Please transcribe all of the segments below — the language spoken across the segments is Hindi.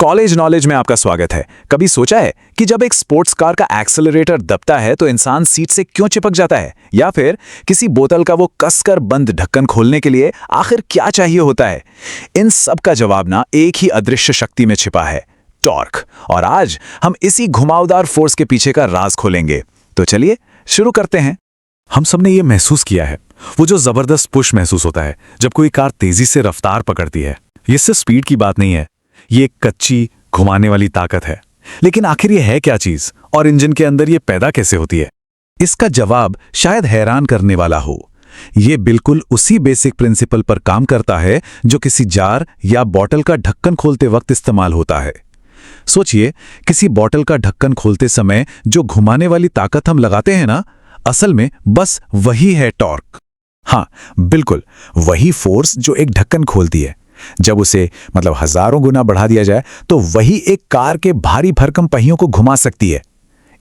कॉलेज नॉलेज में आपका स्वागत है। कभी सोचा है कि जब एक स्पोर्ट्स कार का एक्सेलरेटर दबता है तो इंसान सीट से क्यों चिपक जाता है, या फिर किसी बोतल का वो कसकर बंद ढक्कन खोलने के लिए आखिर क्या चाहिए होता है? इन सब का जवाब ना एक ही अदृश्य शक्ति में छिपा है, टॉर्क। और आज हम इसी घुमावदार फोर्स के पीछे का राज खोलेंगे। तो चलिए शुरू करते हैं। हम सबने ये महसूस किया है, वो जो जबरदस्त पुश महसूस होता है जब कोई कार तेजी से रफ्तार पकड़ती है। ये सिर्फ स्पीड की बात नहीं है, ये एक कच्ची घुमाने वाली ताकत है। लेकिन आखिर ये है क्या चीज, और इंजन के अंदर ये पैदा कैसे होती है? इसका जवाब शायद हैरान करने वाला हो। ये बिल्कुल उसी बेसिक प्रिंसिपल पर काम करता है जो किसी जार या बॉटल का ढक्कन खोलते वक्त इस्तेमाल होता है। सोचिए, किसी बॉटल का ढक्कन खोलते समय जो घुमाने वाली ताकत हम लगाते हैं ना, असल में बस वही है टॉर्क। हाँ, बिल्कुल वही फोर्स जो एक ढक्कन खोलती है। जब उसे हजारों गुना बढ़ा दिया जाए तो वही एक कार के भारी भरकम पहियों को घुमा सकती है।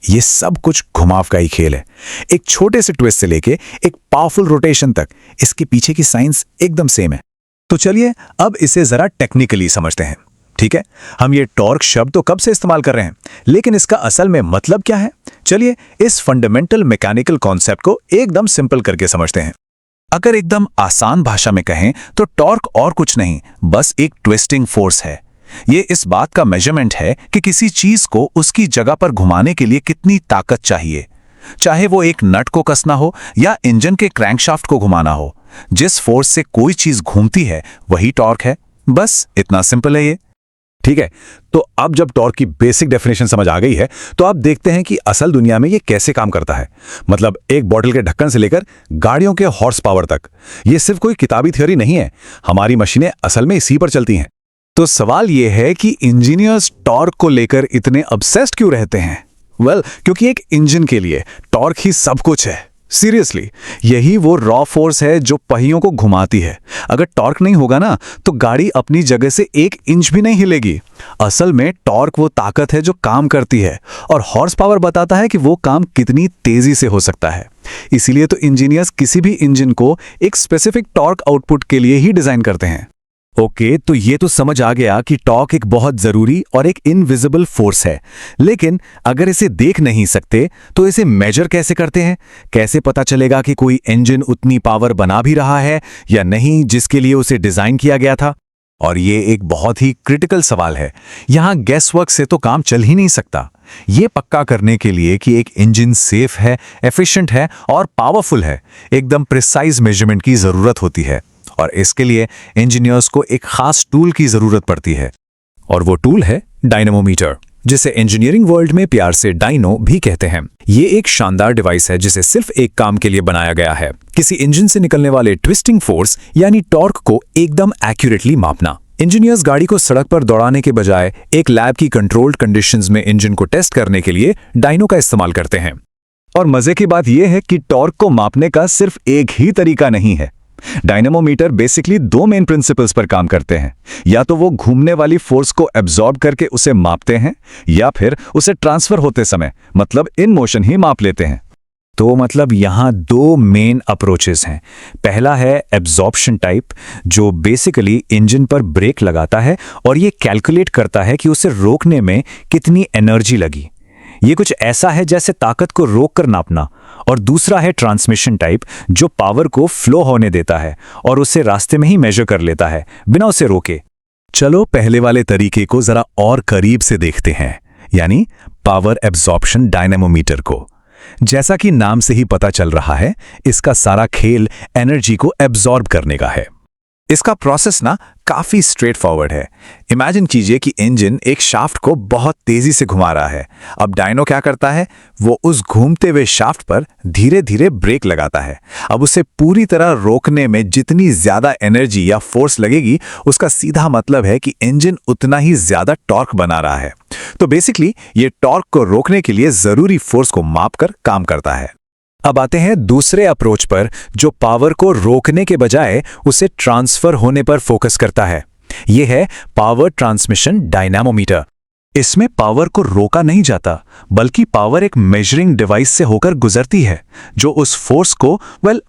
ये सब कुछ घुमाव का ही खेल है। एक छोटे से ट्विस्ट से लेके एक पावरफुल रोटेशन तक, इसके पीछे की साइंस एकदम सेम है। तो चलिए अब इसे जरा टेक्निकली समझते हैं। ठीक है, हम ये टॉर्क शब्द तो कब से इस्तेमाल कर रहे हैं, लेकिन इसका असल में मतलब क्या है? चलिए इस फंडामेंटल मैकेनिकल कॉन्सेप्ट को एकदम सिंपल करके समझते हैं। अगर एकदम आसान भाषा में कहें तो टॉर्क और कुछ नहीं, बस एक ट्विस्टिंग फोर्स है। ये इस बात का मेजरमेंट है कि किसी चीज को उसकी जगह पर घुमाने के लिए कितनी ताकत चाहिए। चाहे वो एक नट को कसना हो या इंजन के क्रैंकशाफ्ट को घुमाना हो, जिस फोर्स से कोई चीज घूमती है वही टॉर्क है। बस इतना सिंपल है ये। ठीक है, तो अब जब टॉर्क की बेसिक डेफिनेशन समझ आ गई है तो आप देखते हैं कि असल दुनिया में ये कैसे काम करता है। एक बॉटल के ढक्कन से लेकर गाड़ियों के हॉर्स पावर तक, ये सिर्फ कोई किताबी थ्योरी नहीं है। हमारी मशीनें असल में इसी पर चलती हैं। तो सवाल ये है कि इंजीनियर्स टॉर्क को लेकर इतने ऑब्सेस्ड क्यों रहते हैं? क्योंकि एक इंजन के लिए टॉर्क ही सब कुछ है। सीरियसली, यही वो रॉ फोर्स है जो पहियों को घुमाती है। अगर टॉर्क नहीं होगा ना, तो गाड़ी अपनी जगह से 1 इंच भी नहीं हिलेगी। असल में टॉर्क वो ताकत है जो काम करती है, और हॉर्स पावर बताता है कि वो काम कितनी तेजी से हो सकता है। इसीलिए तो इंजीनियर्स किसी भी इंजन को एक स्पेसिफिक टॉर्क आउटपुट के लिए ही डिजाइन करते हैं। ओके, तो ये तो समझ आ गया कि टॉर्क एक बहुत जरूरी और एक इनविजिबल फोर्स है। लेकिन अगर इसे देख नहीं सकते तो इसे मेजर कैसे करते हैं? कैसे पता चलेगा कि कोई इंजन उतनी पावर बना भी रहा है या नहीं जिसके लिए उसे डिजाइन किया गया था? और ये एक बहुत ही क्रिटिकल सवाल है। यहां गैस वर्क से तो काम चल ही नहीं सकता। ये पक्का करने के लिए कि एक इंजन सेफ है, एफिशिएंट है और पावरफुल है, एकदम प्रिसाइज मेजरमेंट की जरूरत होती है। और इसके लिए इंजीनियर्स को एक खास टूल की जरूरत पड़ती है, और वो टूल है डायनेमोमीटर, जिसे इंजीनियरिंग वर्ल्ड में प्यार से डायनो भी कहते हैं। ये एक शानदार डिवाइस है जिसे सिर्फ एक काम के लिए बनाया गया है, किसी इंजन से निकलने वाले ट्विस्टिंग फोर्स यानी टॉर्क को एकदम एक्यूरेटली मापना। इंजीनियर्स गाड़ी को सड़क पर दौड़ाने के बजाय एक लैब की कंट्रोल्ड कंडीशंस में इंजन को टेस्ट करने के लिए डायनो का इस्तेमाल करते हैं। और मजे की बात यह है कि टॉर्क को मापने का सिर्फ एक ही तरीका नहीं है। डायनेमोमीटर बेसिकली 2 मेन प्रिंसिपल्स पर काम करते हैं। या तो वो घूमने वाली फोर्स को एब्जॉर्ब करके उसे मापते हैं, या फिर उसे ट्रांसफर होते समय इन मोशन ही माप लेते हैं। तो यहां 2 मेन अप्रोचेस हैं। पहला है एब्जॉर्प्शन टाइप, जो बेसिकली इंजन पर ब्रेक लगाता है और ये कैलकुलेट करता है कि उसे रोकने में कितनी एनर्जी लगी। ये कुछ ऐसा है जैसे ताकत को रोक कर नापना। और दूसरा है ट्रांसमिशन टाइप, जो पावर को फ्लो होने देता है और उसे रास्ते में ही मेजर कर लेता है बिना उसे रोके। चलो पहले वाले तरीके को जरा और करीब से देखते हैं, यानी पावर एब्जॉर्प्शन डायनेमोमीटर को। जैसा कि नाम से ही पता चल रहा है, इसका सारा खेल एनर्जी को एब्जॉर्ब करने का है। इसका प्रोसेस काफी स्ट्रेट फॉरवर्ड है। इमेजिन कीजिए कि इंजन एक शाफ्ट को बहुत तेजी से घुमा रहा है। अब डायनो क्या करता है, वो उस घूमते हुए शाफ्ट पर धीरे धीरे ब्रेक लगाता है। अब उसे पूरी तरह रोकने में जितनी ज्यादा एनर्जी या फोर्स लगेगी, उसका सीधा मतलब है कि इंजन उतना ही ज्यादा टॉर्क बना रहा है। तो बेसिकली ये टॉर्क को रोकने के लिए जरूरी फोर्स को मापकर काम करता है। अब आते हैं दूसरे अप्रोच पर, जो पावर को रोकने के बजाय उसे ट्रांसफर होने पर फोकस करता है। यह है पावर ट्रांसमिशन डायनामोमीटर। इसमें पावर को रोका नहीं जाता, बल्कि पावर एक मेजरिंग डिवाइस से होकर गुजरती है, जो उस फोर्स को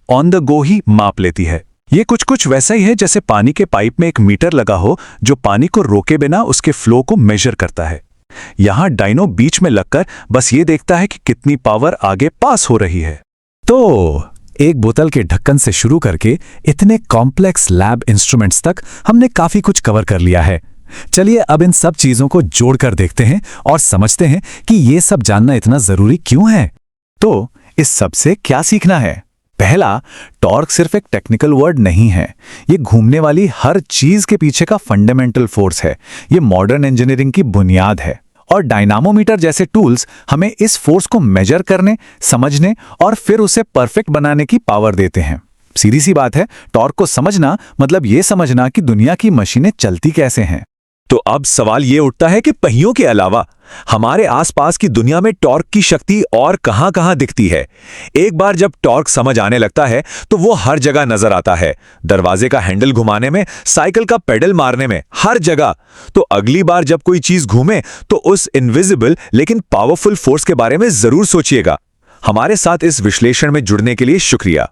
ऑन द गो ही माप लेती है। ये कुछ कुछ वैसा ही है जैसे पानी के पाइप में एक मीटर लगा हो जो पानी को रोके बिना उसके फ्लो को मेजर करता है। यहां डायनो बीच में लगकर बस ये देखता है कि कितनी पावर आगे पास हो रही है। तो एक बोतल के ढक्कन से शुरू करके इतने कॉम्प्लेक्स लैब इंस्ट्रूमेंट्स तक हमने काफी कुछ कवर कर लिया है। चलिए अब इन सब चीजों को जोड़कर देखते हैं और समझते हैं कि ये सब जानना इतना जरूरी क्यों है। तो इस सब से क्या सीखना है? पहला, टॉर्क सिर्फ एक टेक्निकल वर्ड नहीं है, ये घूमने वाली हर चीज के पीछे का फंडामेंटल फोर्स है। ये मॉडर्न इंजीनियरिंग की बुनियाद है और डायनामोमीटर जैसे टूल्स हमें इस फोर्स को मेजर करने, समझने और फिर उसे परफेक्ट बनाने की पावर देते हैं। सीधी सी बात है, टॉर्क को समझना मतलब ये समझना कि दुनिया की मशीनें चलती कैसे हैं। तो अब सवाल ये उठता है कि पहियों के अलावा हमारे आसपास की दुनिया में टॉर्क की शक्ति और कहां-कहां दिखती है। एक बार जब टॉर्क समझ आने लगता है तो वो हर जगह नजर आता है, दरवाजे का हैंडल घुमाने में, साइकिल का पेडल मारने में, हर जगह। तो अगली बार जब कोई चीज घूमे तो उस इनविजिबल लेकिन पावरफुल फोर्स के बारे में जरूर सोचिएगा। हमारे साथ इस विश्लेषण में जुड़ने के लिए शुक्रिया।